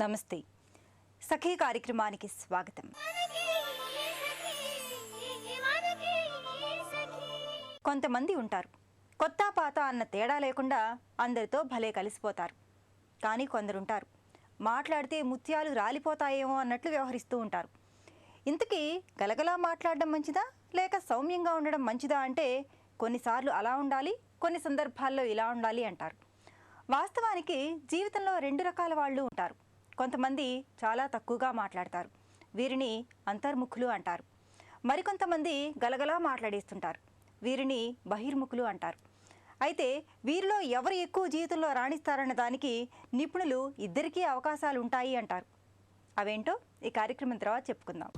నమస్తే సఖీ కార్యక్రమానికి స్వాగతం. కొంతమంది ఉంటారు, కొత్త పాత అన్న తేడా లేకుండా అందరితో భలే కలిసిపోతారు. కానీ కొందరుంటారు, మాట్లాడితే ముత్యాలు రాలిపోతాయేమో అన్నట్లు వ్యవహరిస్తూ ఉంటారు. ఇంతకీ గలగలా మాట్లాడడం మంచిదా లేక సౌమ్యంగా ఉండడం మంచిదా అంటే కొన్నిసార్లు అలా ఉండాలి, కొన్ని సందర్భాల్లో ఇలా ఉండాలి అంటారు. వాస్తవానికి జీవితంలో రెండు రకాల వాళ్ళు ఉంటారు. కొంతమంది చాలా తక్కువగా మాట్లాడతారు, వీరిని అంతర్ముఖులు అంటారు. మరికొంతమంది గలగలా మాట్లాడేస్తుంటారు, వీరిని బహిర్ముఖులు అంటారు. అయితే వీరిలో ఎవరు ఎక్కువ జీవితంలో రాణిస్తారన్న దానికి నిపుణులు ఇద్దరికీ అవకాశాలు ఉంటాయి అంటారు. అవేంటో ఈ కార్యక్రమం తర్వాత చెప్పుకుందాం.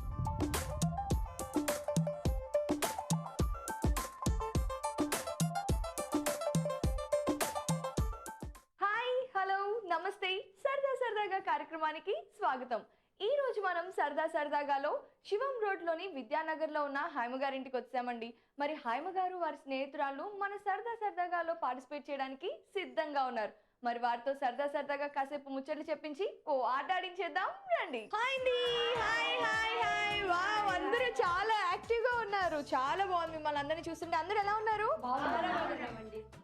నమస్తే, సరదా సరదాగా కార్యక్రమానికి స్వాగతం. ఈ రోజు మనం సరదా సరదాగాలో శివం రోడ్లోని విద్యానగర్లో ఉన్న హైమ గారింటికి వచ్చామండి. మరి హైమ గారు వారి స్నేహితురాలు మన సరదా సరదాగాలో పార్టిసిపేట్ చేయడానికి సిద్ధంగా ఉన్నారు. మరి వారితో సరదా సరదాగా కాసేపు ముచ్చట్లు చెప్పించి ఓ ఆట ఆడించేద్దాం రండి. హాయ్ అండి, హాయ్ హాయ్ హాయ్. వావ్, అందరూ చాలా యాక్టివ్ గా ఉన్నారు, చాలా బాగుంది. మిమ్మల్ని అందరినీ చూస్తుంటే అందరూ ఎలా ఉన్నారు?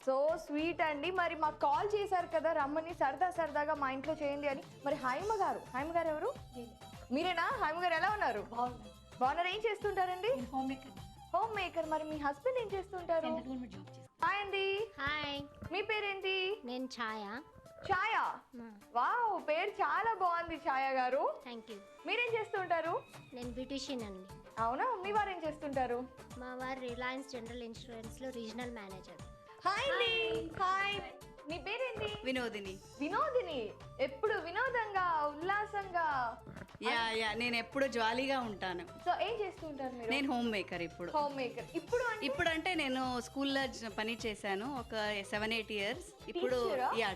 సో స్వీట్ అండి. మరి మాకు కాల్ చేశారు కదా రమ్మని సరదా సరదాగా మా ఇంట్లో చేయండి అని. మరి హైమ గారు ఎవరు? మీరేనా? హైమ గారు ఎలా ఉన్నారు? బాగున్నారు. ఏం చేస్తుంటారండి? Home maker. మరి మీ హస్బెండ్ ఏం చేస్తుంటారు? హాయ్ అండి. హాయ్, మీ పేరేంటి? నేను ఛాయా. ఛాయా, వావ్, పేరు చాలా బాగుంది ఛాయా గారు. Thank you. మీరేం చేస్తుంటారు? నేను బ్యూటిషియన్ అండి. అవునా, మీ వారు ఏం చేస్తుంటారు? మా వారు రిలయన్స్ జనరల్ ఇన్సూరెన్స్లో రీజనల్ మేనేజర్. హాయ్ అండి. హాయ్, మీ పేరేంటి? వినోదిని. ఎప్పుడు వినోదంగా ఉల్లాసంగా? నేను ఎప్పుడు జాలీగా ఉంటాను. సో ఏం చేస్తూ ఉంటారు మీరు? నేను హోమ్ మేకర్. Home maker. ఇప్పుడు అంటే నేను స్కూల్లో పని చేశాను ఒక 7-8 ఇయర్స్. ఇప్పుడు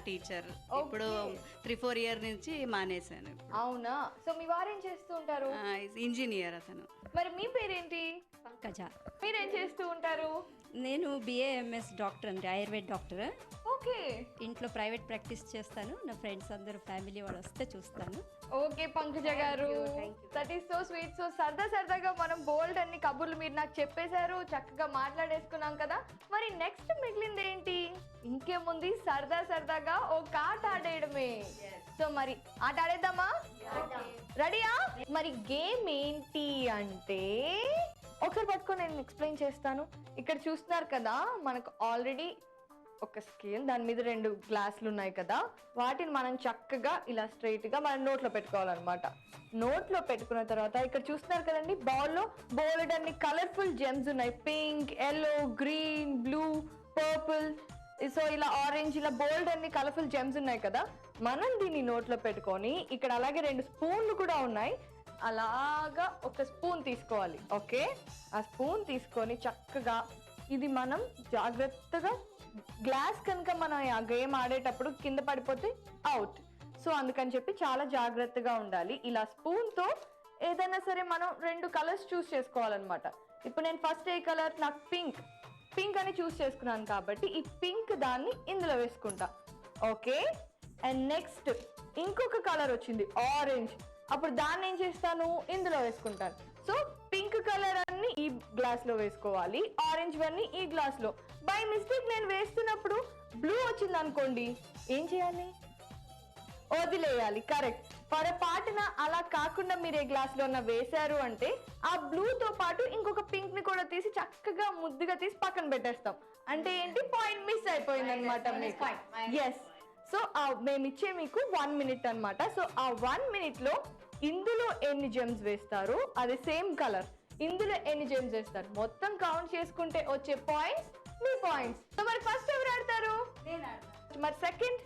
టీచర్. ఇప్పుడు 3-4 ఇయర్ నుంచి మానేశాను. అవునా? సో మీ వారు ఏం చేస్తూ ఉంటారు? ఇంజనీర్ అతను. మరి మీ పేరేంటి? పంకజ. మీరేం చేస్తూ ఉంటారు? నేను BAMS డాక్టర్ అండి, ఆయుర్వేద డాక్టర్. ఓకే. ఇంట్లో ప్రైవేట్ ప్రాక్టీస్ చేస్తాను. నా ఫ్రెండ్స్ అందరూ ఫ్యామిలీ వాళ్ళు వస్తే చూస్తాను. ఓకే పంకజ గారు, that is so sweet. So సరదా సరదాగా మనం బోల్డ్ అన్ని కబుర్లు మీరు నాకు చెప్పేశారు, చక్కగా మాట్లాడేసుకున్నాం కదా. మరి నెక్స్ట్ మిగిలింది ఏంటి? ఇంకేముంది, సరదా సరదాగా ఒక ఆట ఆడేయడమే. సో మరి ఆట ఆడేద్దామా? రెడీయా? మరి గేమ్ ఏంటి అంటే ఒకసారి పట్టుకొని నేను ఎక్స్ప్లెయిన్ చేస్తాను. ఇక్కడ చూస్తున్నారు కదా, మనకు ఆల్రెడీ ఒక స్కేల్, దాని మీద 2 గ్లాసులు ఉన్నాయి కదా, వాటిని మనం చక్కగా ఇలా స్ట్రైట్ గా మనం నోట్లో పెట్టుకోవాలన్నమాట. నోట్లో పెట్టుకున్న తర్వాత ఇక్కడ చూస్తున్నారు కదండి, బౌల్లో బోల్డ్ అన్ని కలర్ఫుల్ జెమ్స్ ఉన్నాయి. Pink, yellow, green, blue, purple, so ఇలా ఆరెంజ్, ఇలా బోల్డ్ అన్ని కలర్ఫుల్ జెమ్స్ ఉన్నాయి కదా. మనం దీన్ని నోట్లో పెట్టుకొని ఇక్కడ అలాగే 2 స్పూన్లు కూడా ఉన్నాయి, అలాగా ఒక స్పూన్ తీసుకోవాలి. ఓకే, ఆ స్పూన్ తీసుకొని చక్కగా ఇది మనం జాగ్రత్తగా, గ్లాస్ కనుక మనం ఆ గేమ్ ఆడేటప్పుడు కింద పడిపోతే అవుట్. సో అందుకని చెప్పి చాలా జాగ్రత్తగా ఉండాలి. ఇలా స్పూన్ తో ఏదైనా సరే మనం 2 కలర్స్ చూస్ చేసుకోవాలన్నమాట. ఇప్పుడు నేను ఫస్ట్ ఏ కలర్, నాకు పింక్ అని చూస్ చేసుకున్నాను కాబట్టి ఈ పింక్ దాన్ని ఇందులో వేసుకుంటా. ఓకే, అండ్ నెక్స్ట్ ఇంకొక కలర్ వచ్చింది ఆరెంజ్, అప్పుడు దాన్ని ఏం చేస్తాను, ఇందులో వేసుకుంటాను. సో పింక్ కలర్ అన్ని ఈ గ్లాస్ లో వేసుకోవాలి, ఆరెంజ్ అన్ని ఈ గ్లాస్ లో. బై మిస్టేక్ నేను వేస్తున్నప్పుడు బ్లూ వచ్చింది అనుకోండి, ఏం చేయాలి? వదిలేయాలి. కరెక్ట్. పొరపాటున అలా కాకుండా మీరు ఏ గ్లాస్ లో ఉన్న వేశారు అంటే ఆ బ్లూ తో పాటు ఇంకొక పింక్ ని కూడా తీసి చక్కగా ముద్దుగా తీసి పక్కన పెట్టేస్తాం. అంటే ఏంటి, పాయింట్ మిస్ అయిపోయింది అనమాట మీకు. ఎస్. సో మేము ఇచ్చే మీకు 1 minute అనమాట. సో ఆ 1 minute లో ఇందులో ఎన్ని జెమ్స్ వేస్తారు, అది సేమ్ కలర్, ఇందులో ఎన్ని జెమ్స్ వేస్తారు, మొత్తం కౌంట్ చేసుకుంటే వచ్చే పాయింట్స్ మీ పాయింట్స్. సో మరి ఫస్ట్ ఎవరు ఆడతారు? మరి సెకండ్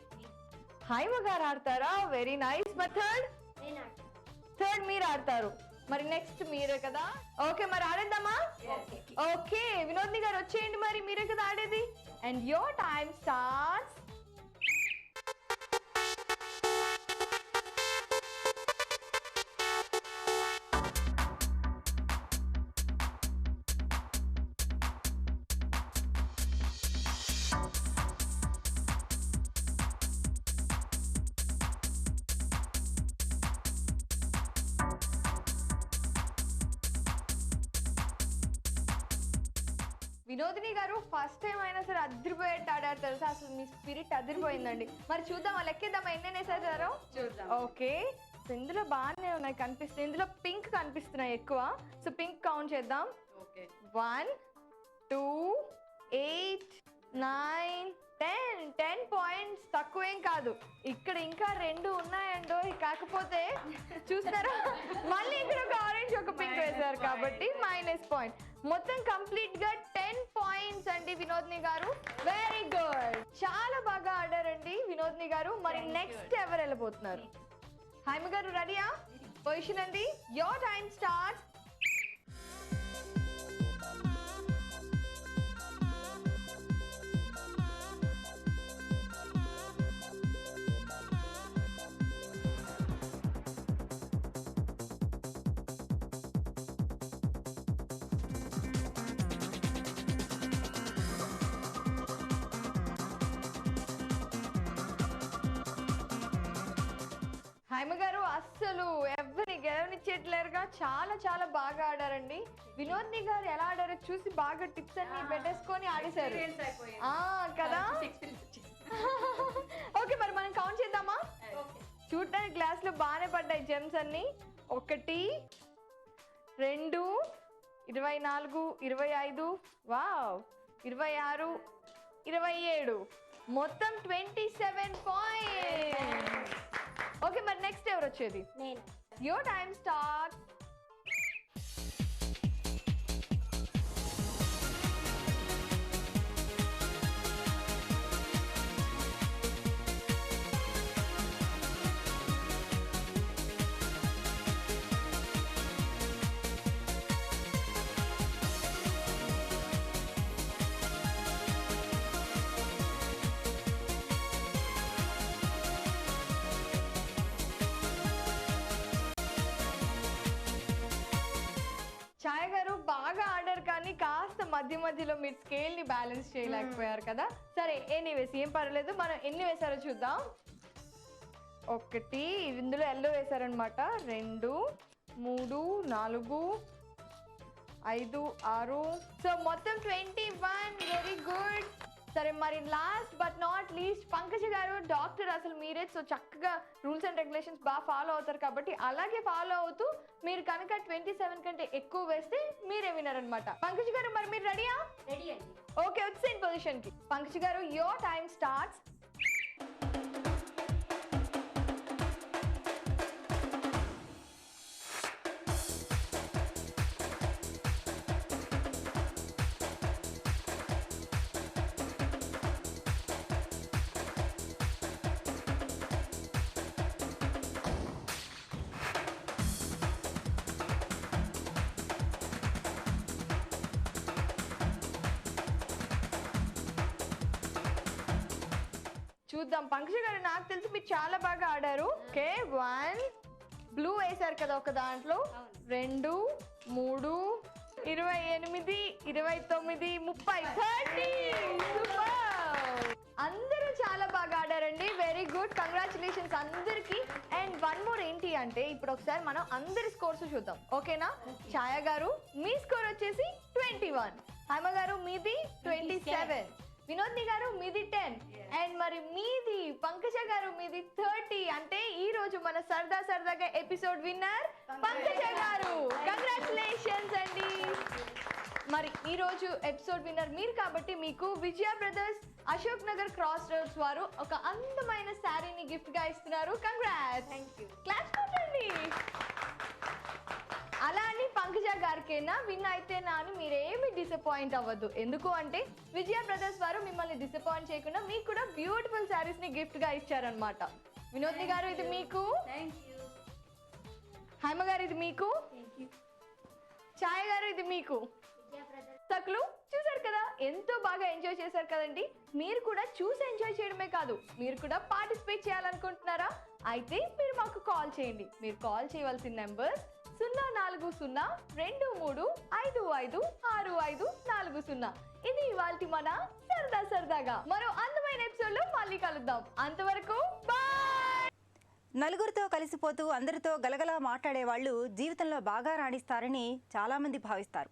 హైమ గారు ఆడతారా? Very nice. మరి థర్డ్ మీరు ఆడతారు. మరి నెక్స్ట్ మీరే కదా. ఓకే, మరి ఆడేద్దామా? ఓకే, వినోద్ని గారు వచ్చేయండి, మరి మీరే కదా ఆడేది. And your time starts. Vinodini గారు ఫస్ట్ టైం అయినా సరే అదిరిపోయేట్టు ఆడారు తెలుసా, అసలు మీ స్పిరిట్ అదిరిపోయిందండి. మరి చూద్దాం, లెక్కేద్దాం ఎన్ని వేసారో చూద్దాం. ఓకే, సో ఇందులో బాగానే ఉన్నాయి కనిపిస్తాయి, ఇందులో పింక్ కనిపిస్తున్నాయి ఎక్కువ. సో పింక్ కౌంట్ చేద్దాం. ఓకే 1 2 8 9 10 పాయింట్స్ తక్కువేం కాదు. ఇక్కడ ఇంకా 2 ఉన్నాయండో, కాకపోతే చూస్తారా మళ్ళీ ఇక్కడ ఒక ఆరెంజ్ ఒక పింక్ వేశారు కాబట్టి -పాయింట్. మొత్తం కంప్లీట్ గా 10 పాయింట్స్ అండి వినోద్ని గారు. వెరీ గుడ్, చాలా బాగా ఆడారండి వినోద్ని గారు. మరి నెక్స్ట్ ఎవరు వెళ్ళబోతున్నారు? హైమ గారు రెడీయా? పొజిషన్ అండి, యోర్ టైం స్టార్ట్స్. హైమ గారు అస్సలు ఎవరిని గెలవనిచ్చేట్లేరుగా, చాలా చాలా బాగా ఆడారండి. వినోద్ని గారు ఎలా ఆడారో చూసి బాగా టిప్స్ అన్ని పెట్టేసుకొని ఆడేశారు కదా. ఓకే, మరి మనం కౌంట్ చేద్దామా? చూడటానికి గ్లాస్ లో బాగానే పడ్డాయి జెమ్స్ అన్ని. 1 2 24 25 వావ్ 26 27 మొత్తం 27 పాయింట్స్. ఓకే, మరి నెక్స్ట్ ఎవరు వచ్చేది? నేను. Your time start. ఛాయ గారు బాగా ఆడారు, కానీ కాస్త మధ్య మధ్యలో మీరు స్కేల్ ని బ్యాలెన్స్ చేయలేకపోయారు కదా. సరే ఎనీవేస్, ఏం పర్లేదు, మనం ఎన్ని వేసారో చూద్దాం. 1 ఇందులో ఎల్లో వేసారనమాట, 2 3 4 5 6 సో మొత్తం 21. Very good. సరే, మరి last but not least Pankaja గారు, డాక్టర్ అసలు మీరే సో చక్కగా రూల్స్ అండ్ రెగ్యులేషన్స్ బాగా ఫాలో అవుతారు కాబట్టి అలాగే ఫాలో అవుతూ మీరు కనుక 27 కంటే ఎక్కువ వేస్తే మీరే వినర్ అనమాట. పంకజ గారు, మరి మీరు రెడీయా? రెడీ అండి. ఓకే, వచ్చేసిన పొజిషన్ కి. పంకజ గారు, యోర్ టైం స్టార్ట్స్. చూద్దాం పంకజ గారు, నాకు తెలిసి మీరు చాలా బాగా ఆడారు. ఓకే, 1 బ్లూ వేశారు కదా ఒక దాంట్లో, 2 3 28 29 30 సూపర్. అందరూ చాలా బాగా ఆడారండి. వెరీ గుడ్, కంగ్రాచులేషన్స్ అందరికి. అండ్ 1 మోర్ ఏంటి అంటే, ఇప్పుడు ఒకసారి మనం అందరి స్కోర్స్ చూద్దాం, ఓకేనా? ఛాయ గారు మీ స్కోర్ వచ్చేసి 21, హైమ గారు మీది 27, వినోద్ని గారు మీది 10, అండ్ మరి మీది పంకజ గారు మీది 30. అంటే ఈ రోజు మన సరదా సరదాగా ఎపిసోడ్ విన్నర్ పంకజ గారు. కంగ్రాచులేషన్స్ అండి. మరి ఈ రోజు ఎపిసోడ్ విన్నర్ మీరు కాబట్టి మీకు Vijaya brothers Ashok Nagar cross roads వారు ఒక అందమైన శారీని గిఫ్ట్ గా ఇస్తున్నారు. కంగ్రాట్స్, క్లాప్స్ కొట్టండి. అలా అని పంకజ గారికైనా విన్ అయితేనా అని మీరేమి డిసప్పాయింట్ అవ్వద్దు. ఎందుకు అంటే విజయ బ్రదర్స్ వారు మిమ్మల్ని డిసప్పాయింట్ చేయకుండా మీకు కూడా బ్యూటిఫుల్ శారీస్ ని గిఫ్ట్ గా ఇచ్చారనమాట. వినోద్ని గారు ఇది మీకు, హైమ గారు ఇది మీకు, ఛాయ గారు ఇది మీకు. సకులు చూసారు కదా, ఎంతో బాగా ఎంజాయ్ చేశారు కదండి. మీరు కూడా చూసి ఎంజాయ్ చేయడమే కాదు, మీరు కూడా పార్టిసిపేట్ చేయాలనుకుంటున్నారా? అయితే మీరు మాకు కాల్ చేయండి. మీరు కాల్ చేయవలసిన నెంబర్స్ 04023255640. ఇది ఇవాల్టి మన సరదా సరదాగా. మరో అందమైన ఎపిసోడ్ లో మళ్ళీ కలుద్దాం. అంతవరకు బాయ్. నలుగురితో కలిసిపోతూ అందరితో గలగలా మాట్లాడే వాళ్ళు జీవితంలో బాగా రాణిస్తారని చాలామంది భావిస్తారు.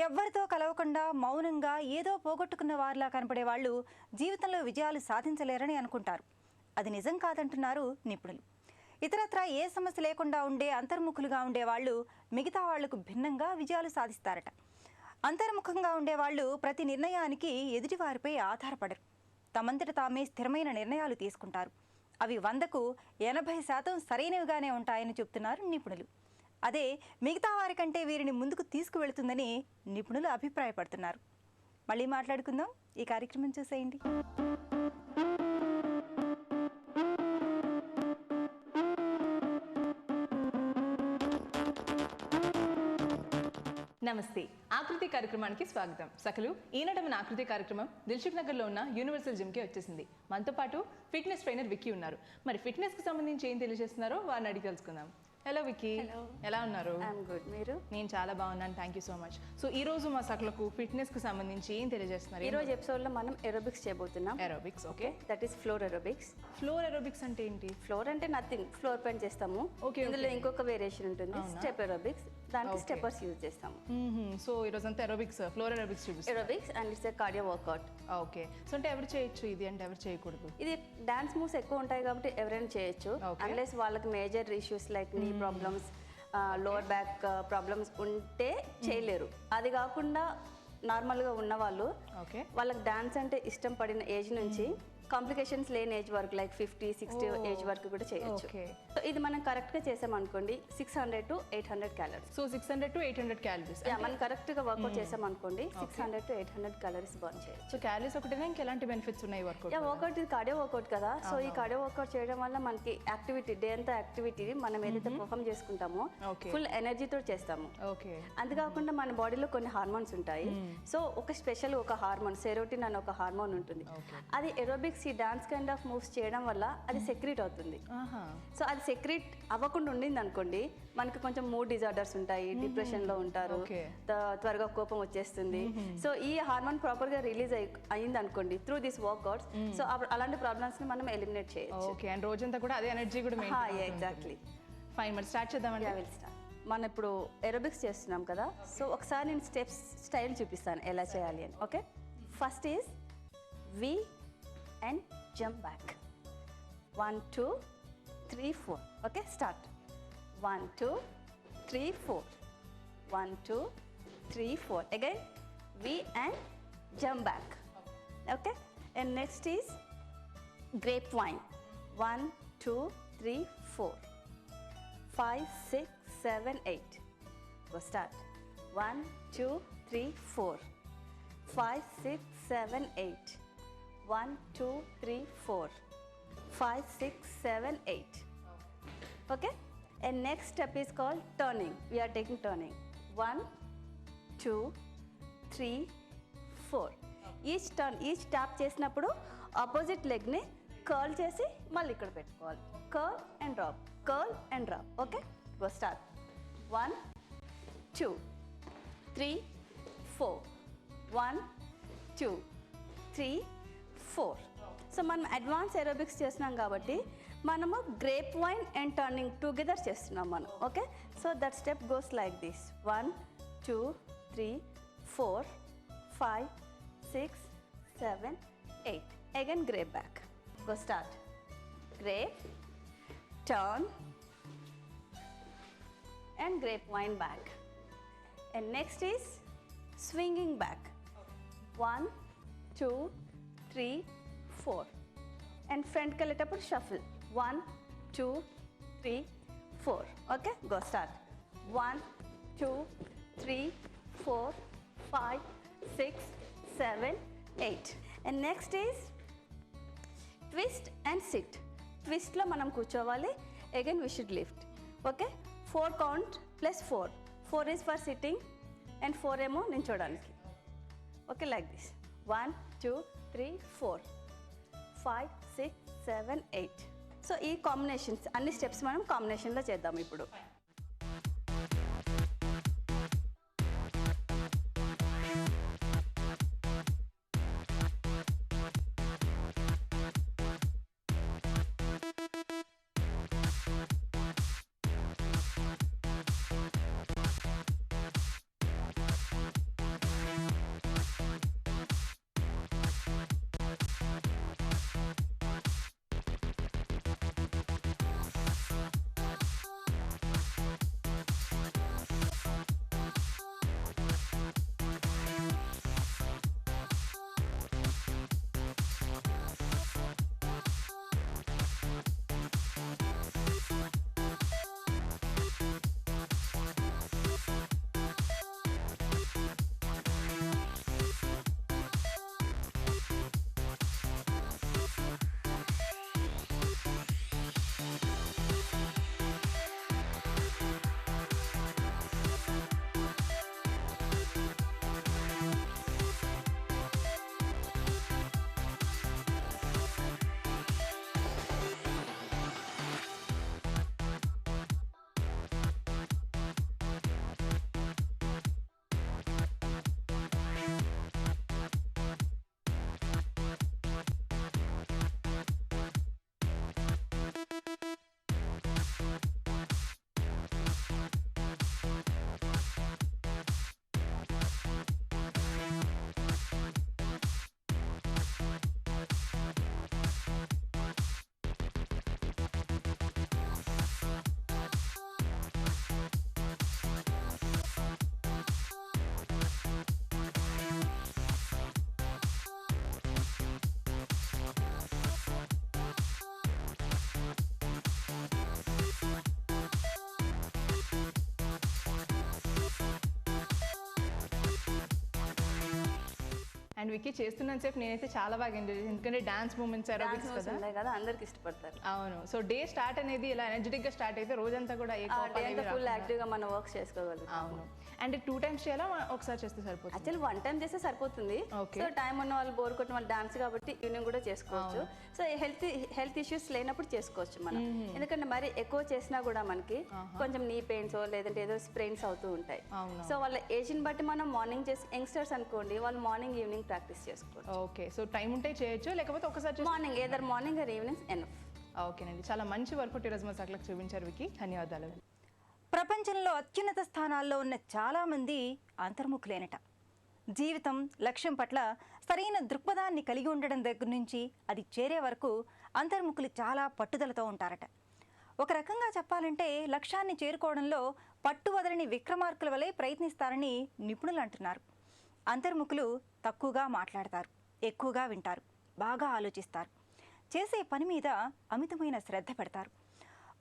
ఎవ్వరితో కలవకుండా మౌనంగా ఏదో పోగొట్టుకున్న వారిలా కనపడే వాళ్ళు జీవితంలో విజయాలు సాధించలేరని అనుకుంటారు. అది నిజం కాదంటున్నారు నిపుణులు. ఇతరత్రా ఏ సమస్య లేకుండా ఉండే అంతర్ముఖులుగా ఉండేవాళ్ళు మిగతా వాళ్లకు భిన్నంగా విజయాలు సాధిస్తారట. అంతర్ముఖంగా ఉండేవాళ్ళు ప్రతి నిర్ణయానికి ఎదుటివారిపై ఆధారపడరు. తమంతట తామే స్థిరమైన నిర్ణయాలు తీసుకుంటారు. అవి 100కు 80% సరైనవిగానే ఉంటాయని చెప్తున్నారు నిపుణులు. అదే మిగతా వారి కంటే వీరిని ముందుకు తీసుకువెళుతుందని నిపుణులు అభిప్రాయపడుతున్నారు. మళ్ళీ మాట్లాడుకుందాం. ఈ కార్యక్రమం చూసేయండి. నమస్తే, ఆకృతి కార్యక్రమానికి స్వాగతం. సకలు ఈనాటి మన ఆకృతి కార్యక్రమం దిల్సుఖ్ నగర్లో ఉన్న యూనివర్సల్ జిమ్కి వచ్చేసింది. మనతో పాటు ఫిట్నెస్ ట్రైనర్ విక్కీ ఉన్నారు. మరి ఫిట్నెస్కి సంబంధించి ఏం తెలియజేస్తున్నారో వారిని అడిగి తెలుసుకుందాం. హలో విక్కీ, ఎలా ఉన్నారు? I'm good. మీరు? నేను చాలా బాగున్నాను, thank you so much. So ఈ రోజు మా సకలకు ఫిట్నెస్కి సంబంధించి ఏం తెలియజేస్తున్నారు? ఈ రోజు ఎపిసోడ్లో మనం ఏరోబిక్స్ చేయబోతున్నాం. Aerobics, okay. That is floor aerobics. Floor aerobics అంటే ఏంటి? ఫ్లోర్ అంటే నథింగ్, ఫ్లోర్ పైన చేస్తాము. Okay, ఇందులో ఇంకొక వేరియేషన్ ఉంటుంది, స్టెప్ ఏరోబిక్స్. దానికి స్టెప్పర్స్ యూజ్ చేస్తాము. సో ఈ రోజు అంతా ఏరోబిక్స్, ఫ్లోర్ ఏరోబిక్స్ చూపిస్తారు. Aerobics and it's a cardio workout. Okay. So అంటే ఎవరు చేయొచ్చు ఇది, అంటే ఎవరు చేయకూడదు? ఇది డాన్స్ మూవ్స్ ఎక్కువ ఉంటాయి కాబట్టి ఎవరైనా చేయొచ్చు, అన్లెస్ వాళ్ళకి మేజర్ ఇష్యూస్ లైక్ నీ ప్రాబ్లమ్స్, లోవర్ బ్యాక్ ప్రాబ్లమ్స్ ఉంటే చేయలేరు. అది కాకుండా నార్మల్గా ఉన్న వాళ్ళు, వాళ్ళకి డాన్స్ అంటే ఇష్టం పడిన ఏజ్ నుంచి కాంప్లికేషన్స్ లేని ఏజ్ వరకు లైక్ 50-60 ఏజ్ వరకు కూడా చేయొచ్చు. సో ఇది మనం కరెక్ట్గా చేసామనుకోండి 600 to 800 calories. So 600 to 800 calories. మనం కరెక్ట్గా వర్కౌట్ చేసామనుకోండి 600 to 800 క్యాలరీస్ బర్న్ చేయొచ్చు. సో క్యాలరీస్ ఒకటేనా, ఇంకెలాంటి బెనిఫిట్స్ ఉన్నాయి వర్కౌట్? వర్కౌట్ ఇది కార్డియో వర్కౌట్ కదా. సో ఈ కార్డియో వర్కౌట్ చేయడం వల్ల మనకి యాక్టివిటీ, డే అంతా యాక్టివిటీ మనం ఏదైతే పర్ఫామ్ చేసుకుంటామో ఫుల్ ఎనర్జీతో చేస్తాము. ఓకే. అంతేకాకుండా మన బాడీలో కొన్ని హార్మోన్స్ ఉంటాయి. సో ఒక స్పెషల్ ఒక హార్మోన్ సెరోటిన్ అనే ఒక హార్మోన్ ఉంటుంది. అది ఏరోబిక్స్ ఈ డాన్స్ కైండ్ ఆఫ్ మూవ్స్ చేయడం వల్ల అది సెక్రీట్ అవుతుంది. సో అది సెక్రీట్ అవ్వకుండా ఉండింది అనుకోండి, మనకి కొంచెం మూడ్ డిజార్డర్స్ ఉంటాయి, డిప్రెషన్ లో ఉంటారు, త్వరగా కోపం వచ్చేస్తుంది. సో ఈ హార్మోన్ ప్రాపర్ గా రిలీజ్ అయింది అనుకోండి త్రూ దిస్ వర్కౌట్స్, సో అలాంటి ప్రాబ్లమ్స్ ని మనం ఎలిమినేట్ చేయొచ్చు. ఓకే. అండ్ రోజంతా కూడా అదే ఎనర్జీ కూడా మెయింటైన్. ఎగ్జాక్ట్లీ. ఫైన్, మరి స్టార్ట్ చేద్దామండి. మనం ఇప్పుడు ఏరోబిక్స్ చేస్తున్నాం కదా, సో ఒకసారి నేను స్టెప్స్ స్టైల్ చూపిస్తాను ఎలా చేయాలి అని. Okay. First is we and jump back. 1 2 3 4. Okay, start. 1 2 3 4. 1 2 3 4. Again V and jump back. Okay, and next is grapevine. 1 2 3 4 5 6 7 8. Go start. 1 2 3 4 5 6 7 8. 1 2 3 4 5 6 7 8. Okay, and next step is called turning. We are taking turning. 1 2 3 4. Each turn, each tap చేసినప్పుడు opposite లెగ్ని curl చేసి మళ్ళీ ఇక్కడ పెట్టుకోవాలి. Curl and drop, curl and drop. Okay, go start. 1 2 3 4 1 2 3 4. So మనం advance aerobics చేస్తున్నాం కాబట్టి మనము grape wine and turning together చేస్తున్నాం మనం. Okay, so that step goes like this. 1 2 3 4 5 6 7 8. Again grape back. Go start. Grape, turn and grapevine back. And next is swinging back. 1 2 3 4. And front ke letappudu shuffle. 1 2 3 4. Okay, go start. 1 2 3 4 5 6 7 8. And next is twist and sit. Twist lo manam కూర్చోవాలి. Again we should lift. Okay, 4 count plus 4. 4 is for sitting and 4 ఏమో నించోడానికి. Okay, like this. 1 2 3 4 5 6 7 8. So ఈ combinations అన్ని steps మనం కాంబినేషన్లో చేద్దాం ఇప్పుడు. And Vicky చేస్తున్నంత సేపు నేనైతే చాలా బాగా ఎంజాయ్ చేశాను, ఎందుకంటే డాన్స్ మూమెంట్స్ ఎరోబిక్స్ కదా. ఉన్నాయి కదా, అందరికి ఇష్టపడతారు. అవును. సో డే స్టార్ట్ అనేది ఇలా ఎనర్జెటిక్గా స్టార్ట్ అయితే రోజంతా కూడా ఏ కోపాలు ఏమీ ఫుల్ రాకుండా. యాక్టివ్గా మనం వర్క్ చేసుకోగలుగుతాం. అవును. అండ్ 2 times చేయాలా, ఒకసారి చేస్తే సరిపోతుంది? యాక్చువల్లీ 1 time చేస్తే సరిపోతుంది. Okay. సో టైం ఉన్న వాళ్ళు, బోర్ కొట్టిన వాళ్ళు డాన్స్ కాబట్టి ఈవినింగ్ కూడా చేసుకోవచ్చు. సో హెల్త్ ఇష్యూస్ లేనప్పుడు చేసుకోవచ్చు మనం. ఎందుకంటే మరి ఎక్కువ చేసినా కూడా మనకి కొంచెం నీ పెయిన్స్ లేదంటే ఏదో స్ప్రెయిన్స్ అవుతూ ఉంటాయి. సో వాళ్ళ ఏజ్ని బట్టి మనం మార్నింగ్ చేసి, యంగ్స్టర్స్ అనుకోండి వాళ్ళు మార్నింగ్ ఈవినింగ్ ప్రాక్టీస్ చేసుకోవచ్చు. ఓకే. సో టైం ఉంటే చేయొచ్చు, లేకపోతే ఒకసారి morning either morning or evening enough. ఓకేనండి. చాలా మంచి వర్కౌట్ ఈరోజు మా సకలకు చూపించారు విక్కీ, ధన్యవాదాలు. ప్రపంచంలో అత్యున్నత స్థానాల్లో ఉన్న చాలామంది అంతర్ముఖులేనట. జీవితం, లక్ష్యం పట్ల సరైన దృక్పథాన్ని కలిగి ఉండడం దగ్గర నుంచి అది చేరే వరకు అంతర్ముఖులు చాలా పట్టుదలతో ఉంటారట. ఒక రకంగా చెప్పాలంటే లక్ష్యాన్ని చేరుకోవడంలో పట్టు వదలని విక్రమార్కుల వలె ప్రయత్నిస్తారని నిపుణులు అంటున్నారు. అంతర్ముఖులు తక్కువగా మాట్లాడతారు, ఎక్కువగా వింటారు, బాగా ఆలోచిస్తారు, చేసే పని మీద అమితమైన శ్రద్ధ పెడతారు.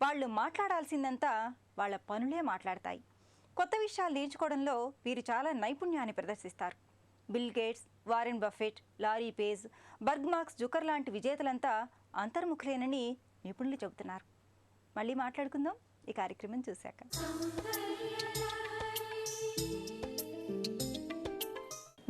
వాళ్ళు మాట్లాడాల్సిందంతా వాళ్ళ పనులే మాట్లాడతాయి. కొత్త విషయాలు నేర్చుకోవడంలో వీరు చాలా నైపుణ్యాన్ని ప్రదర్శిస్తారు. Bill Gates, Warren Buffett, Larry Page, berg Marks Zucker లాంటి విజేతలంతా అంతర్ముఖులేనని నిపుణులు చెబుతున్నారు. మళ్ళీ మాట్లాడుకుందాం ఈ కార్యక్రమం చూశాక.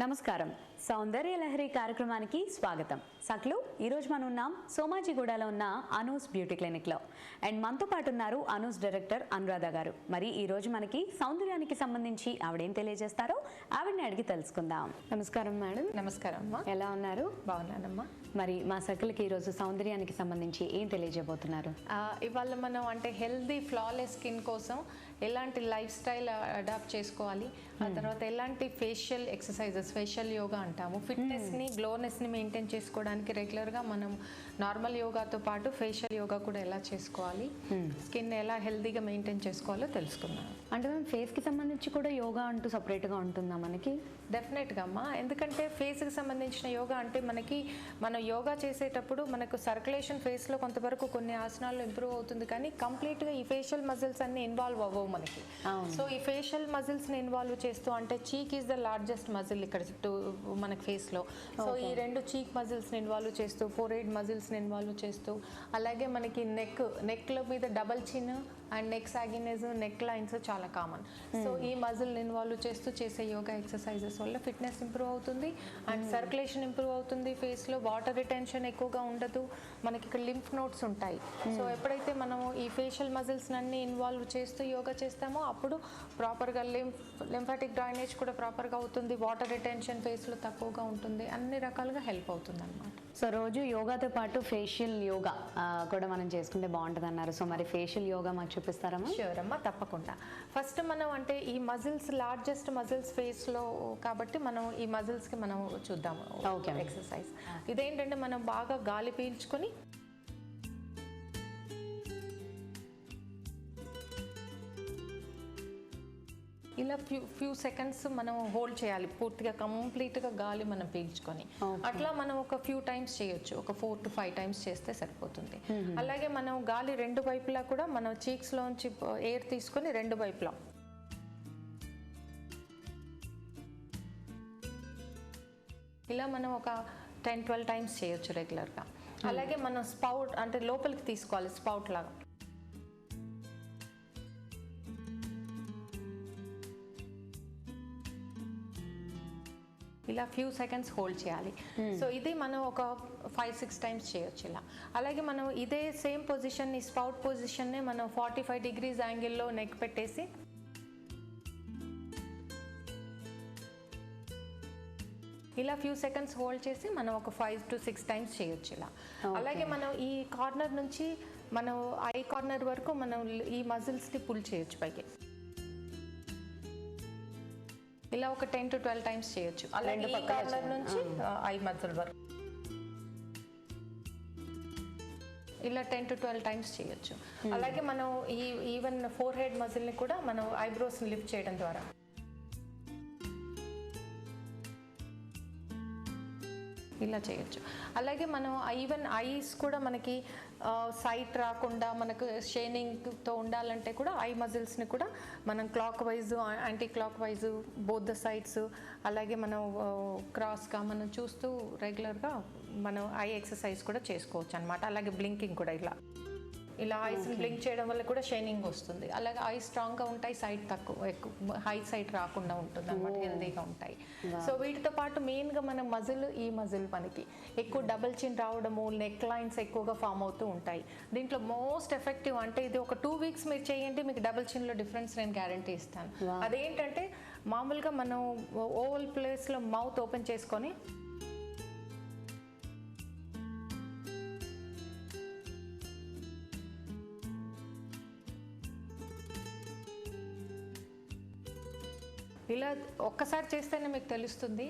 నమస్కారం, సౌందర్య లహరి కార్యక్రమానికి స్వాగతం. సక్లు, ఈరోజు మనం ఉన్నాం సోమాజిగూడలో ఉన్న అనూస్ బ్యూటీ క్లినిక్లో. అండ్ మనతో పాటు ఉన్నారు అనూస్ డైరెక్టర్ అనురాధ గారు. మరి ఈరోజు మనకి సౌందర్యానికి సంబంధించి ఆవిడేం తెలియజేస్తారో ఆవిడని అడిగి తెలుసుకుందాం. నమస్కారం మేడం. నమస్కారం అమ్మా. ఎలా ఉన్నారు? బాగున్నానమ్మా. మరి మా సక్లకి ఈరోజు సౌందర్యానికి సంబంధించి ఏం తెలియజేయబోతున్నారు? ఇవాళ మనం అంటే హెల్దీ ఫ్లాలెస్ స్కిన్ కోసం ఎలాంటి లైఫ్ స్టైల్ అడాప్ట్ చేసుకోవాలి, ఆ తర్వాత ఎలాంటి ఫేషియల్ ఎక్సర్సైజెస్, ఫేషియల్ యోగా అంటాము, ఫిట్నెస్ని, గ్లోనెస్ని మెయింటైన్ చేసుకోవడానికి రెగ్యులర్గా మనం నార్మల్ యోగాతో పాటు ఫేషియల్ యోగా కూడా ఎలా చేసుకోవాలి, స్కిన్ ఎలా హెల్దీగా మెయింటైన్ చేసుకోవాలో తెలుసుకున్నాం. అంటే మేము ఫేస్కి సంబంధించి కూడా యోగా అంటూ సపరేట్గా ఉంటుందా మనకి? డెఫినెట్గా అమ్మా, ఎందుకంటే ఫేస్కి సంబంధించిన యోగా అంటే మనం యోగా చేసేటప్పుడు మనకు సర్క్యులేషన్ ఫేస్లో కొంతవరకు కొన్ని ఆసనాలు ఇంప్రూవ్ అవుతుంది, కానీ కంప్లీట్గా ఈ ఫేషియల్ మజిల్స్ అన్ని ఇన్వాల్వ్ అవ్వవు మనకి. సో ఈ ఫేషియల్ మజిల్స్ని ఇన్వాల్వ్ చేస్తూ, అంటే చీక్ ఈజ్ ద లార్జెస్ట్ మజిల్ ఇక్కడ మనకి ఫేస్లో. సో ఈ 2 చీక్ మజిల్స్ని ఇన్వాల్వ్ చేస్తూ, ఫోర్హెడ్ మజిల్స్ని ఇన్వాల్వ్ చేస్తూ, అలాగే మనకి నెక్ల మీద డబల్ చిన్ అండ్ నెక్ సాగినెస్, నెక్ లైన్స్ చాలా కామన్. సో ఈ మజిల్ని ఇన్వాల్వ్ చేస్తూ చేసే యోగా ఎక్సర్సైజెస్ వల్ల ఫిట్నెస్ ఇంప్రూవ్ అవుతుంది అండ్ సర్క్యులేషన్ ఇంప్రూవ్ అవుతుంది. ఫేస్లో వాటర్ రిటెన్షన్ ఎక్కువగా ఉండదు, మనకి ఇక్కడ లింఫ్ నోడ్స్ ఉంటాయి. సో ఎప్పుడైతే మనము ఈ ఫేషియల్ మజిల్స్ అన్ని ఇన్వాల్వ్ చేస్తూ యోగా చేస్తామో అప్పుడు ప్రాపర్గా లింఫాటిక్ డ్రైనేజ్ కూడా ప్రాపర్గా అవుతుంది, వాటర్ రిటెన్షన్ ఫేస్లో తక్కువగా ఉంటుంది, అన్ని రకాలుగా హెల్ప్ అవుతుంది అన్నమాట. సో రోజు యోగాతో పాటు ఫేషియల్ యోగా కూడా మనం చేసుకుంటే బాగుంటుంది అన్నారు. సో మరి ఫేషియల్ యోగా మాకు చూపిస్తారమ్మా? ష్యూర్ అమ్మా, తప్పకుండా. ఫస్ట్ మనం అంటే ఈ మజిల్స్ లార్జెస్ట్ మజిల్స్ ఫేస్లో కాబట్టి మనం ఈ మజిల్స్కి మనం చూద్దాము ఎక్సర్సైజ్. ఇదేంటంటే మనం బాగా గాలి పీల్చుకొని ఇలా ఫ్యూ సెకండ్స్ మనం హోల్డ్ చేయాలి, పూర్తిగా కంప్లీట్గా గాలి మనం పీల్చుకొని. అట్లా మనం ఒక ఫ్యూ టైమ్స్ చేయొచ్చు, ఒక 4 to 5 times చేస్తే సరిపోతుంది. అలాగే మనం గాలి 2 వైపులా కూడా మనం చీక్స్లోంచి ఎయిర్ తీసుకొని 2 వైపులా ఇలా మనం ఒక 10-12 times చేయొచ్చు రెగ్యులర్గా. అలాగే మనం స్పౌట్ అంటే లోపలికి తీసుకోవాలి, స్పౌట్ లాగా. ఇలా ఫ్యూ సెకండ్స్ హోల్డ్ చేయాలి. సో ఇది మనం ఒక 5-6 times చేయొచ్చు ఇలా. అలాగే మనం ఇదే సేమ్ పొజిషన్ని, స్పౌట్ పొజిషన్ని మనం 45 degrees యాంగిల్లో నెక్ పెట్టేసి ఇలా ఫ్యూ సెకండ్స్ హోల్డ్ చేసి మనం ఒక 5 to 6 times చేయొచ్చు ఇలా. అలాగే మనం ఈ కార్నర్ నుంచి మనం ఐ కార్నర్ వరకు మనం ఈ మజిల్స్ని పుల్ చేయొచ్చు పైకి. ఇలా ఒక 10 to 12 times చేయొచ్చు. అలాగే ఈ కార్నర్ నుంచి ఐ మజిల్ వరకు ఇలా 10 to 12 times చేయొచ్చు. అలాగే మనం ఈవెన్ ఫోర్ హెడ్ మజిల్ని కూడా మనం ఐబ్రోస్ని లిఫ్ట్ చేయడం ద్వారా ఇలా చేయొచ్చు. అలాగే మనం ఈవెన్ ఐస్ కూడా మనకి సైట్ రాకుండా మనకు షైనింగ్తో ఉండాలంటే కూడా ఐ మజిల్స్ని కూడా మనం clock wise anti clock wise both the sides అలాగే మనం క్రాస్గా మనం చూస్తూ రెగ్యులర్గా మనం ఐ ఎక్సర్సైజ్ కూడా చేసుకోవచ్చు అనమాట. అలాగే బ్లింకింగ్ కూడా ఇలా ఐస్ని బ్లింక్ చేయడం వల్ల కూడా షైనింగ్ వస్తుంది. అలాగే ఐ స్ట్రాంగ్గా ఉంటాయి, సైట్ ఎక్కువ హై సైట్ రాకుండా ఉంటుంది అనమాట, హెల్దీగా ఉంటాయి. సో వీటితో పాటు మెయిన్గా మన ఈ మజిల్ మనకి ఎక్కువ డబుల్ చిన్ రావడము, నెక్ లైన్స్ ఎక్కువగా ఫామ్ అవుతూ ఉంటాయి. దీంట్లో మోస్ట్ ఎఫెక్టివ్ అంటే ఇది ఒక 2 weeks మీరు చేయండి, మీకు డబుల్ చిన్లో డిఫరెన్స్ నేను గ్యారంటీ ఇస్తాను. అదేంటంటే మామూలుగా మనం ఓవల్ ప్లేస్లో మౌత్ ఓపెన్ చేసుకొని ఇలా ఒక్కసారి చేస్తేనే మీకు తెలుస్తుంది,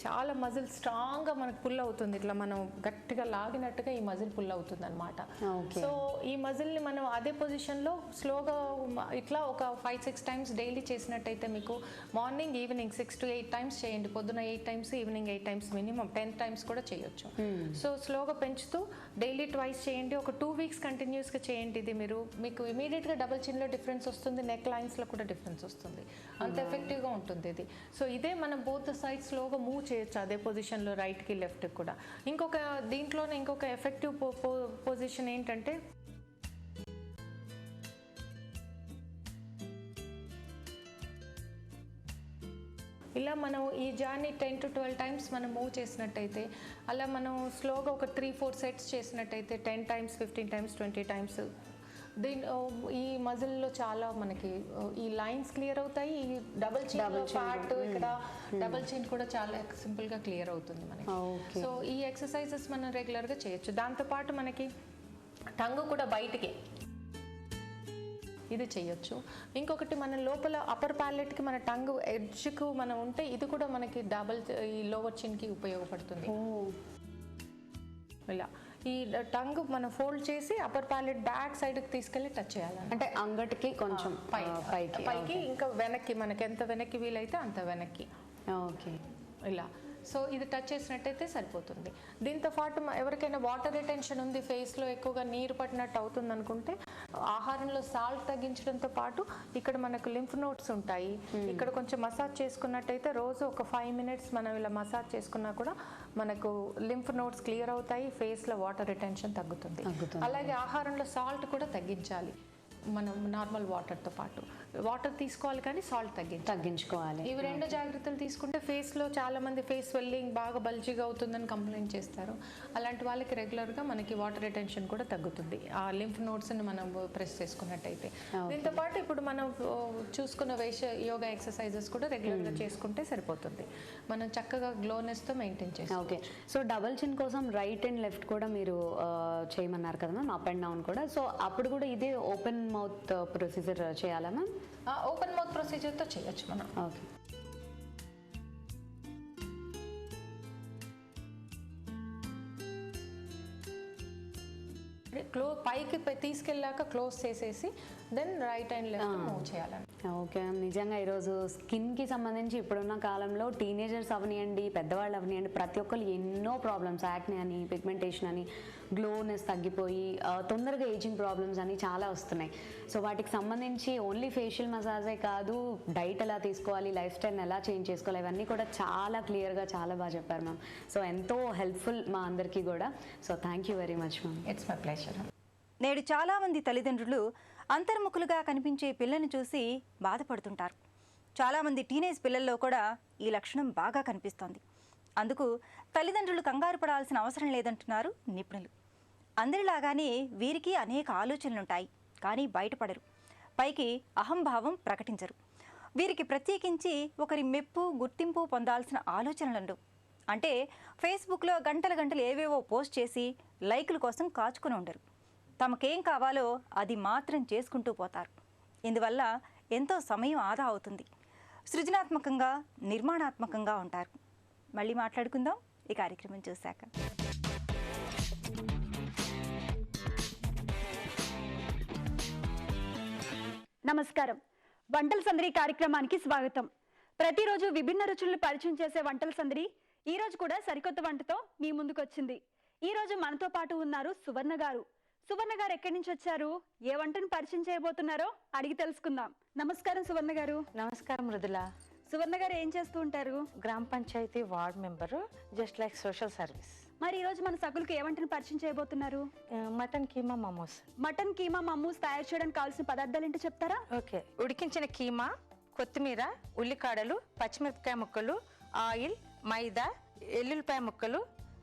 చాలా మజిల్ స్ట్రాంగ్గా మనకు పుల్ అవుతుంది. ఇట్లా మనం గట్టిగా లాగినట్టుగా ఈ మజిల్ పుల్ అవుతుంది అనమాట. సో ఈ మజిల్ని మనం అదే పొజిషన్లో స్లోగా ఇట్లా ఒక 5-6 times డైలీ చేసినట్టయితే మీకు మార్నింగ్ ఈవినింగ్ 6 to 8 times చేయండి. పొద్దున 8 times, evening 8 times, minimum 10 times కూడా చేయొచ్చు. సో స్లోగా పెంచుతూ డైలీ ట్వైస్ చేయండి. ఒక 2 weeks కంటిన్యూస్గా చేయండి. ఇది మీకు ఇమీడియట్గా డబుల్ చిన్లో డిఫరెన్స్ వస్తుంది, నెక్ లైన్స్లో కూడా డిఫరెన్స్ వస్తుంది. అంత ఎఫెక్టివ్గా ఉంటుంది ఇది. సో ఇదే మనం బోత్ ద సైడ్ స్లోగా మూవ్ చేయొచ్చు అదే పొజిషన్లో, రైట్కి లెఫ్ట్కి కూడా. దీంట్లోనే ఇంకొక ఎఫెక్టివ్ పొజిషన్ ఏంటంటే ఇలా మనం ఈ జార్నీ 10 to 12 times మనం మూవ్ చేసినట్టయితే, అలా మనం స్లోగా ఒక 3-4 sets చేసినట్టయితే 10 times, 15 times, 20 times ఈ మజిల్లో చాలా మనకి ఈ లైన్స్ క్లియర్ అవుతాయి. ఈ డబుల్ చిన్ ఫ్యాట్ ఇక్కడ డబుల్ చిన్ కూడా చాలా సింపుల్గా క్లియర్ అవుతుంది మనకి. సో ఈ ఎక్సర్సైజెస్ మనం రెగ్యులర్గా చేయొచ్చు. దాంతోపాటు మనకి టంగు కూడా బయటికి ఇది చేయొచ్చు. ఇంకొకటి మన లోపల అప్పర్ ప్యాలెట్కి మన టంగ్ ఎడ్జ్కు మనం ఉంటే ఇది కూడా మనకి ఈ లోవర్ చిన్కి ఉపయోగపడుతుంది. ఇలా ఈ టంగ్ మనం ఫోల్డ్ చేసి అప్పర్ ప్యాలెట్ బ్యాక్ సైడ్కి తీసుకెళ్ళి టచ్ చేయాలి. అంటే అంగటికి కొంచెం పైకి ఇంకా వెనక్కి మనకి ఎంత వెనక్కి వీలైతే అంత వెనక్కి. ఓకే, ఇలా. సో ఇది టచ్ చేసినట్టయితే సరిపోతుంది. దీంతో పాటు ఎవరికైనా వాటర్ రిటెన్షన్ ఉంది, ఫేస్లో ఎక్కువగా నీరు పట్టినట్టు అవుతుంది అనుకుంటే ఆహారంలో సాల్ట్ తగ్గించడంతో పాటు ఇక్కడ మనకు లింఫ్ నోడ్స్ ఉంటాయి, ఇక్కడ కొంచెం మసాజ్ చేసుకున్నట్టయితే రోజు ఒక 5 minutes మనం ఇలా మసాజ్ చేసుకున్నా కూడా మనకు లింఫ్ నోడ్స్ క్లియర్ అవుతాయి, ఫేస్లో వాటర్ రిటెన్షన్ తగ్గుతుంది. అలాగే ఆహారంలో సాల్ట్ కూడా తగ్గించాలి. మనం నార్మల్ వాటర్తో పాటు వాటర్ తీసుకోవాలి కానీ సాల్ట్ తగ్గించుకోవాలి. ఇవి 2 జాగ్రత్తలు తీసుకుంటే ఫేస్లో చాలామంది ఫేస్ స్వెల్లింగ్ బాగా బల్జీగా అవుతుందని కంప్లైంట్ చేస్తారు. అలాంటి వాళ్ళకి రెగ్యులర్గా మనకి వాటర్ రిటెన్షన్ కూడా తగ్గుతుంది ఆ లింఫ్ నోడ్స్ని మనం ప్రెస్ చేసుకున్నట్టయితే. దీంతో పాటు ఇప్పుడు మనం చూసుకున్న యోగా ఎక్సర్సైజెస్ కూడా రెగ్యులర్గా చేసుకుంటే సరిపోతుంది. మనం చక్కగా గ్లోనెస్తో మెయింటైన్ చేస్తాం. ఓకే, సో డబల్ చిన్ కోసం రైట్ అండ్ లెఫ్ట్ కూడా మీరు చేయమన్నారు కదా మ్యామ్, అప్ అండ్ డౌన్ కూడా. సో అప్పుడు కూడా ఇదే ఓపెన్ మౌత్ ప్రొసీజర్ చేయాలా మ్యామ్? ఓపెన్ మౌత్ ప్రొసీజర్తో చేయొచ్చు మనం. ఓకే, పైకి తీసుకెళ్ళాక క్లోజ్ చేసేసి then right and left move చేయాలని. ఓకే, నిజంగా ఈరోజు స్కిన్కి సంబంధించి ఇప్పుడున్న కాలంలో టీనేజర్స్ అవనియండి, పెద్దవాళ్ళు అవనియండి, ప్రతి ఒక్కరు ఎన్నో ప్రాబ్లమ్స్, యాక్నే అని, పిగ్మెంటేషన్ అని, గ్లోనెస్ తగ్గిపోయి తొందరగా ఏజింగ్ ప్రాబ్లమ్స్ అని చాలా వస్తున్నాయి. సో వాటికి సంబంధించి ఓన్లీ ఫేషియల్ మసాజే కాదు, డైట్ ఎలా తీసుకోవాలి, లైఫ్ స్టైల్ని ఎలా చేంజ్ చేసుకోవాలి, ఇవన్నీ కూడా చాలా క్లియర్గా చాలా బాగా చెప్పారు మ్యామ్. సో ఎంతో హెల్ప్ఫుల్ మా అందరికీ కూడా. So thank you very much ma'am. It's my pleasure. నేడు చాలామంది తల్లిదండ్రులు అంతర్ముఖులుగా కనిపించే పిల్లని చూసి బాధపడుతుంటారు. చాలామంది టీనేజ్ పిల్లల్లో కూడా ఈ లక్షణం బాగా కనిపిస్తోంది. అందుకు తల్లిదండ్రులు కంగారు పడాల్సిన అవసరం లేదంటున్నారు నిపుణులు. అందరిలాగానే వీరికి అనేక ఆలోచనలుంటాయి, కానీ బయటపడరు, పైకి అహంభావం ప్రకటించరు. వీరికి ప్రత్యేకించి ఒకరి మెప్పు, గుర్తింపు పొందాల్సిన ఆలోచనలుండవు. అంటే ఫేస్బుక్లో గంటలు ఏవేవో పోస్ట్ చేసి లైకుల కోసం కాచుకుని ఉండరు. తమకేం కావాలో అది మాత్రం చేసుకుంటూ పోతారు. ఇందువల్ల ఎంతో సమయం ఆదా అవుతుంది. సృజనాత్మకంగా, నిర్మాణాత్మకంగా ఉంటారు. మళ్ళీ మాట్లాడుకుందాం ఈ కార్యక్రమం చూశాక. నమస్కారం. వంటల సందడి కార్యక్రమానికి స్వాగతం. ప్రతిరోజు విభిన్న రుచులను పరిచయం చేసే వంటల సందడి ఈ రోజు కూడా సరికొత్త వంటతో మీ ముందుకు వచ్చింది. ఈ రోజు మనతో పాటు ఉన్నారు సువర్ణ గారు. సువర్ణ గారు ఎక్కడి నుంచి వచ్చారు, ఏ వంటను పరిచయం చేయబోతున్నారో అడిగి తెలుసుకుందాం. నమస్కారం సువర్ణ గారు. నమస్కారం మృదుల. సువర్ణ గారు ఏం చేస్తూ ఉంటారు? గ్రామ పంచాయతీ ward member, just like social service. మరి ఈ రోజు మన సకులకు ఏ వంటను పరిచయం చేయబోతున్నారు? మటన్ కీమా మమోస్. మటన్ కీమా మమ్మూస్ తయారు చేయడానికి కావాల్సిన పదార్థాలు ఏంటో చెప్తారా? ఓకే. ఉడికించిన కీమా, కొత్తిమీర, ఉల్లికాడలు, పచ్చిమిరపకాయ ముక్కలు, ఆయిల్, మైదా, ఎల్లుల్లిపాయ ముక్కలు,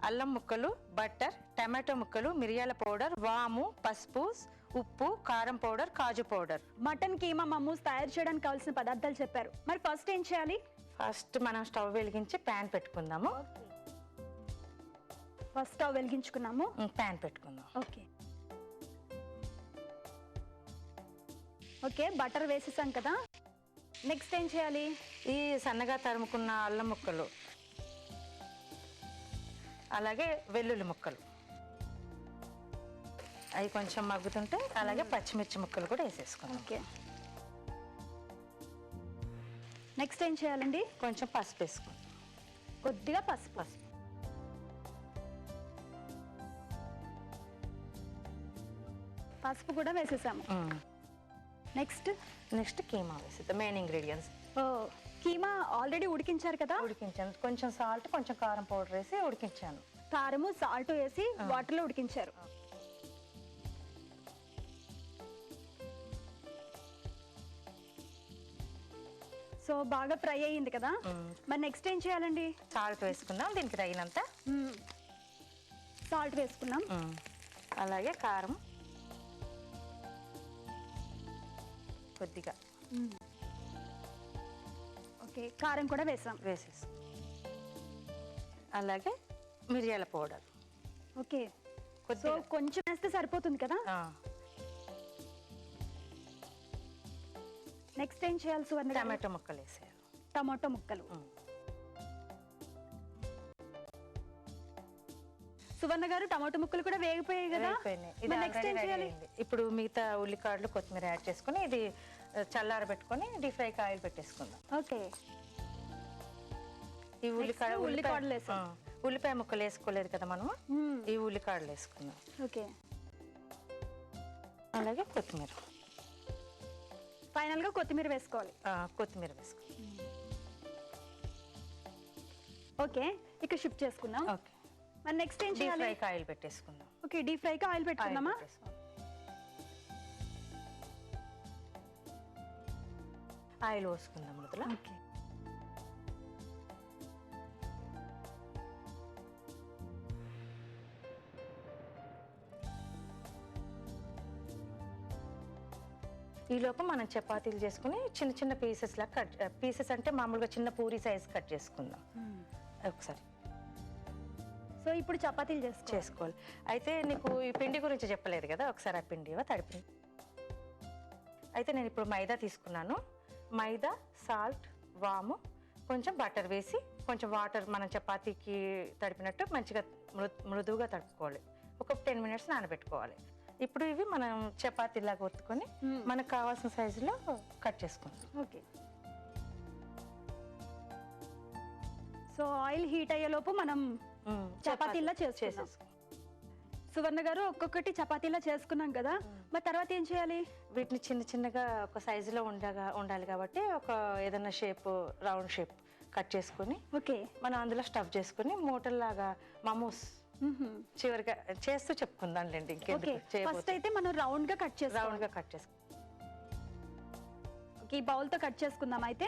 అల్లం ముక్కలు, బటర్, టమాటో ముక్కలు, మిరియాల పౌడర్, వాము, పసుపు, ఉప్పు, కారం పౌడర్, కాజు పౌడర్. మటన్ కీమా మమ్మూస్ తయారు చేయడానికి కావాల్సిన పదార్థాలు చెప్పారు. మరి ఫస్ట్ ఏం చేయాలి? ఫస్ట్ మనం స్టవ్ వెలిగించి ప్యాన్ పెట్టుకుందాము. ఫస్ట్ స్టవ్ వెలిగించుకున్నాము, ప్యాన్ పెట్టుకుందాం. ఓకే ఓకే బటర్ వేసేసాం కదా. నెక్స్ట్ ఏం చేయాలి? ఈ సన్నగా తరుముకున్న అల్లం ముక్కలు, అలాగే వెల్లుల్లి ముక్కలు అవి కొంచెం మగ్గుతుంటే అలాగే పచ్చిమిర్చి ముక్కలు కూడా వేసేసుకున్నాం. ఓకే. నెక్స్ట్ ఏం చేయాలండి? కొంచెం పసుపు వేసుకుందాం. కొద్దిగా పసుపు. పసుపు కూడా వేసేసాము. నెక్స్ట్ కీమా వేసేద్దాం. Main ingredients. Oh, keema already ఉడికించారు కదా? ఉడికించాను. కొంచెం సాల్ట్, కొంచెం కారం పౌడర్ వేసి ఉడికించాను. కారము సాల్ట్ వేసి వాటర్లో ఉడికించారు. సో బాగా ఫ్రై అయ్యింది కదా. మరి నెక్స్ట్ ఏం చేయాలండి? సాల్ట్ వేసుకుందాం, దీనికి తగినంత. సాల్ట్ వేసుకున్నాం. అలాగే కారం కొద్దిగా. ఓకే, కారం కూడా వేసేసి అలాగే మిరియాల పౌడర్. ఓకే, సో కొంచెం వేస్తే సరిపోతుంది కదా. నెక్స్ట్ ఏం చేయాలి సువర్ణ? టమాటో ముక్కలు వేసేయాలి. టమాటో ముక్కలు. సువర్ణ గారు, టమాటో ముక్కలు కూడా వేగిపోయాయి కదా. నెక్స్ట్ ఏం చేయాలి? ఇప్పుడు మిగతా ఉల్లికాడలు, కొత్తిమీర యాడ్ చేసుకుని ఇది చల్లారబెట్టుకొని డీప్ ఫ్రైకి ఆయిల్ పెట్టేసుకుందాం. ఓకే. ఈ ఉల్లికాడలు ఉల్లిపాయ ముక్కలు వేసుకోలేదు కదా మనము, ఈ ఉల్లికాడలు వేసుకుందాం. ఓకే. అలాగే కొత్తిమీర. ఫైనల్ గా కొత్తిమీర వేసుకోవాలి. కొత్తిమీర వేసుకోవాలి. ఓకే, ఇక్కడ షిఫ్ట్ చేసుకుందాం. ఓకే. మరి నెక్స్ట్ ఏం చేయాలి? డీప్ ఫ్రైకి ఆయిల్ పెట్టేసుకుందాం. ఓకే, డీప్ ఫ్రైకి ఆయిల్ పెట్టుకుందామా? ఆయిల్ పోసుకుందాం మృదుల. ఓకే. ఈలోపు మనం చపాతీలు చేసుకుని చిన్న చిన్న పీసెస్ లాగా పీసెస్ అంటే మామూలుగా చిన్న పూరి సైజ్ కట్ చేసుకుందాం ఒకసారి. సో ఇప్పుడు చపాతీలు చేసుకోవాలి. అయితే నీకు ఈ పిండి గురించి చెప్పలేదు కదా, ఒకసారి ఆ పిండి తడిపిండి. అయితే నేను ఇప్పుడు మైదా తీసుకున్నాను. మైదా, సాల్ట్, వాము, కొంచెం బటర్ వేసి కొంచెం వాటర్ మనం చపాతీకి తడిపినట్టు మంచిగా మృదువుగా తడుపుకోవాలి. ఒక 10 మినిట్స్ నానబెట్టుకోవాలి. ఇప్పుడు ఇవి మనం చపాతీలాగా ఒత్తుకొని మనకు కావాల్సిన సైజులో కట్ చేసుకుందాం. ఓకే. సో ఆయిల్ హీట్ అయ్యేలోపు మనం చపాతీలా చేసుకుందాం. సువర్ణ గారు, ఒక్కొక్కటి చపాతీలా చేసుకున్నాం కదా, మరి తర్వాత ఏం చేయాలి? వీటిని చిన్న చిన్నగా ఒక సైజులో ఉండాలి కాబట్టి ఒక ఏదైనా షేప్, రౌండ్ షేప్ కట్ చేసుకుని ఓకే మనం అందులో స్టఫ్ చేసుకుని మూటల్లాగా మమోస్ చివరిగా చేస్తూ చెప్పుకుందాం లేండి. ఫస్ట్ అయితే మనం రౌండ్ గా కట్ చేసుకుందాం. రౌండ్ గా కట్ చేసుకుందాం. ఓకే, ఈ బౌల్ తో కట్ చేసుకుందాం అయితే.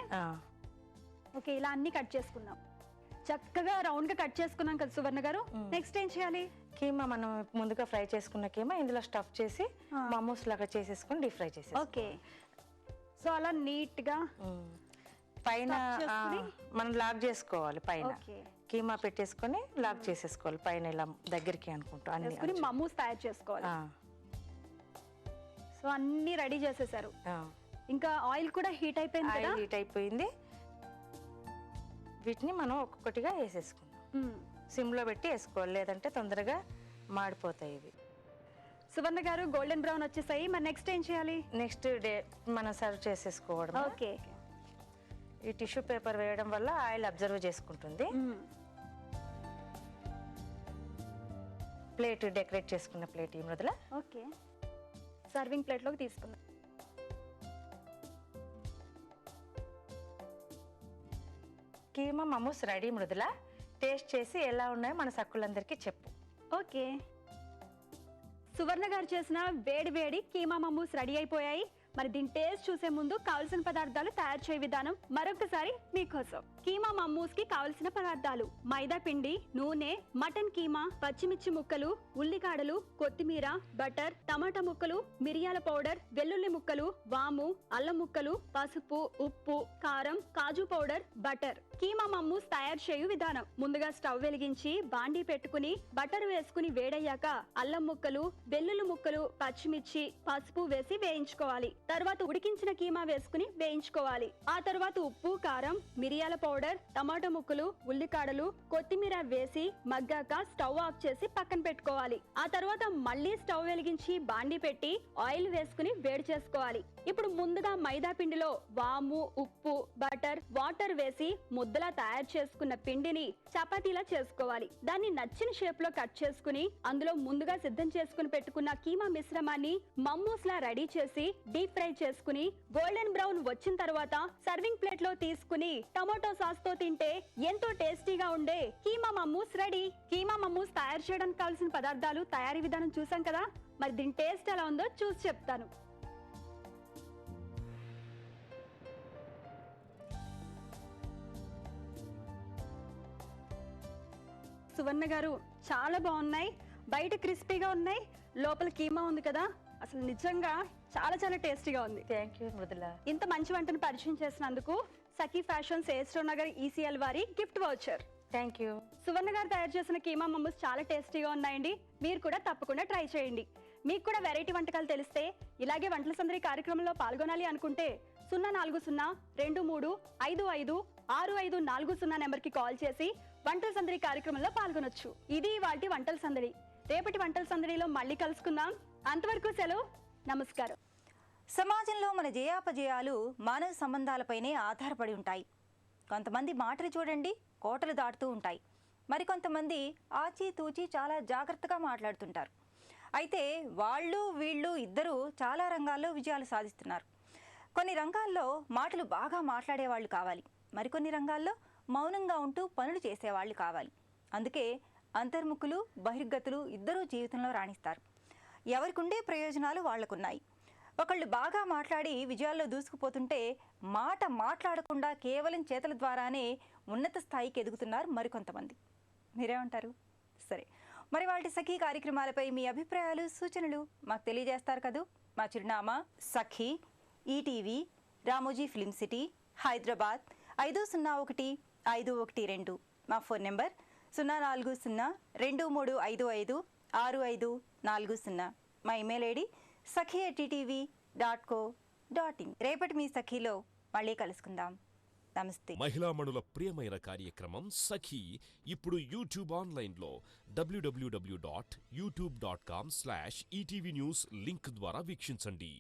ఓకే, ఇలా అన్ని కట్ చేసుకుందాం. చక్కగా రౌండ్ గా కట్ చేసుకున్నాం కదా సువర్ణ గారు. నెక్స్ట్ ఏం చేయాలి? కీమా మనం ముందుగా ఫ్రై చేసుకున్న కీమా ఇందులో స్టఫ్ చేసి మమోస్ లాగా చేసేసుకుని డీప్ ఫ్రై చేసి. ఓకే, సో అలా నీట్ గా పైన మనం లాక్ చేసుకోవాలి. పైన కీమా పెట్టేసుకొని లాక్ చేసేసుకోవాలి పైన ఇలా దగ్గరికి అనుకుంటా. అన్ని మమోస్ తయారు చేసుకోవాలి. సో అన్ని రెడీ చేసేసారు. ఇంకా ఆయిల్ కూడా హీట్ అయిపోయింది కదా. హీట్ అయిపోయింది. వీటిని మనం ఒక్కొక్కటిగా వేసేసుకుందాం. సిమ్లో పెట్టి వేసుకోవాలి, లేదంటే తొందరగా మాడిపోతాయి ఇవి. సువర్ణ గారు, గోల్డెన్ బ్రౌన్ వచ్చేసాయి. మరి నెక్స్ట్ ఏం చేయాలి? నెక్స్ట్ డే మనం సర్వ్ చేసేసుకోవడం. ఓకే. ఈ టిష్యూ పేపర్ వేయడం వల్ల ఆయిల్ అబ్జర్వ్ చేసుకుంటుంది. ప్లేట్ డెకరేట్ చేసుకున్న ప్లేట్ ఈ మృదుల. ఓకే, సర్వింగ్ ప్లేట్లోకి తీసుకుందాం. కీమా మమూస్ రెడీ మృదుల. టేస్ట్ చేసి ఎలా ఉన్నాయో మన సక్కులందరికీ చెప్పు. ఓకే, సువర్ణ గారు చేసిన వేడి వేడి కీమా మమూస్ రెడీ అయిపోయాయి. మరి దీని టేస్ట్ చూసే ముందు కావలసిన పదార్థాలు తయారు చేయ విధానం మరొకసారి మీకోసం. కీమా మమ్మూస్ కి కావలసిన పదార్థాలు: మైదా పిండి, నూనె, మటన్ కీమా, పచ్చిమిర్చి ముక్కలు, ఉల్లికాడలు, కొత్తిమీర, బటర్, టమాటా ముక్కలు, మిరియాల పౌడర్, వెల్లుల్లి ముక్కలు, వాము, అల్లం ముక్కలు, పసుపు, ఉప్పు, కారం, కాజు పౌడర్, బటర్. కీమా మమ్మూస్ తయారు చేయు విధానం: ముందుగా స్టవ్ వెలిగించి బాండీ పెట్టుకుని బటర్ వేసుకుని వేడయ్యాక అల్లం ముక్కలు, వెల్లుల్లి ముక్కలు, పచ్చిమిర్చి, పసుపు వేసి వేయించుకోవాలి. తర్వాత ఉడికించిన కీమా వేసుకుని వేయించుకోవాలి. ఆ తర్వాత ఉప్పు, కారం, మిరియాల పౌడర్, టమాటో ముక్కలు, ఉల్లికాడలు, కొత్తిమీర వేసి మగ్గాక స్టవ్ ఆఫ్ చేసి పక్కన పెట్టుకోవాలి. ఆ తర్వాత మళ్ళీ స్టవ్ వెలిగించి బాండీ పెట్టి ఆయిల్ వేసుకుని వేడి చేసుకోవాలి. ఇప్పుడు ముందుగా మైదా పిండిలో వాము, ఉప్పు, బటర్, వాటర్ వేసి ముద్దలా తయారు చేసుకున్న పిండిని చపాతీలా చేసుకోవాలి. దాన్ని నచ్చిన షేప్ లో కట్ చేసుకుని అందులో ముందుగా సిద్ధం చేసుకుని పెట్టుకున్న కీమా మిశ్రమాన్ని మమ్మూస్ లా రెడీ చేసి డీప్ ఫ్రై చేసుకుని గోల్డెన్ బ్రౌన్ వచ్చిన తర్వాత సర్వింగ్ ప్లేట్ లో తీసుకుని టమాటో సాస్ తో తింటే ఎంతో టేస్టీగా ఉండే కీమా మమ్మూస్ రెడీ. కీమా మమ్మూస్ తయారు చేయడానికి కావాల్సిన పదార్థాలు, తయారీ విధానం చూసాం కదా. మరి దీని టేస్ట్ ఎలా ఉందో చూసి చెప్తాను. సువర్ణ గారు, చాలా బాగున్నాయి. బయట క్రిస్పీగా ఉన్నాయి, లోపల కీమా ఉంది కదా. అసలు నిజంగా చాలా చాలా టేస్టీగా ఉంది. Thank you Mridula. ఇంత మంచి వంటను పరిచయం చేసినందుకు సఖీ ఫ్యాషన్స్, ఏస్టో నగర్, ఈసీఎల్ వారి gift voucher. Thank you. Suvarna గారు తయారు చేసిన కీమా మమ్మూస్ చాలా టేస్టీగా ఉన్నాయండి. మీరు కూడా తప్పకుండా ట్రై చేయండి. మీకు కూడా వెరైటీ వంటకాలు తెలిస్తే ఇలాగే వంటల సందడి కార్యక్రమంలో పాల్గొనాలి అనుకుంటే 040-23-55-6540 నెంబర్కి కాల్ చేసి వంటల సందడి కార్యక్రమంలో పాల్గొనొచ్చు. ఇది వాటి వంటల సందడి. రేపటి వంటల సందడిలో మళ్ళీ కలుసుకుందాం. అంతవరకు సెలవు, నమస్కారం. సమాజంలో మన జయాపజయాలు మానవ సంబంధాలపైనే ఆధారపడి ఉంటాయి. కొంతమంది మాటలు చూడండి కోటలు దాటుతూ ఉంటాయి. మరికొంతమంది ఆచితూచి చాలా జాగ్రత్తగా మాట్లాడుతుంటారు. అయితే వాళ్ళు వీళ్ళు ఇద్దరూ చాలా రంగాల్లో విజయాలు సాధిస్తున్నారు. కొన్ని రంగాల్లో మాటలు బాగా మాట్లాడేవాళ్ళు కావాలి, మరికొన్ని రంగాల్లో మౌనంగా ఉంటూ పనులు చేసేవాళ్ళు కావాలి. అందుకే అంతర్ముఖులు, బహిర్గతులు ఇద్దరూ జీవితంలో రాణిస్తారు. ఎవరికి ఉండే ప్రయోజనాలు వాళ్లకున్నాయి. ఒకళ్ళు బాగా మాట్లాడి విజయాల్లో దూసుకుపోతుంటే మాట మాట్లాడకుండా కేవలం చేతల ద్వారానే ఉన్నత స్థాయికి ఎదుగుతున్నారు మరికొంతమంది. మీరేమంటారు? సరే, మరి వాటి సఖీ కార్యక్రమాలపై మీ అభిప్రాయాలు, సూచనలు మాకు తెలియజేస్తారు కదూ. మా చిరునామా Sakhi, ETV, Ramoji film city, Hyderabad 501512. మా ఫోన్ నెంబర్ 040-2355-6540. మా ఇమెయిల్ ఐడి sakhi@ttv.co.in. రేపటి మీ సఖీలో మళ్ళీ కలుసుకుందాం. నమస్తే. మహిళామణుల ప్రియమైన కార్యక్రమం సఖీ ఇప్పుడు యూట్యూబ్ ఆన్లైన్లో www.youtube.com/ETV News లింక్ ద్వారా వీక్షించండి.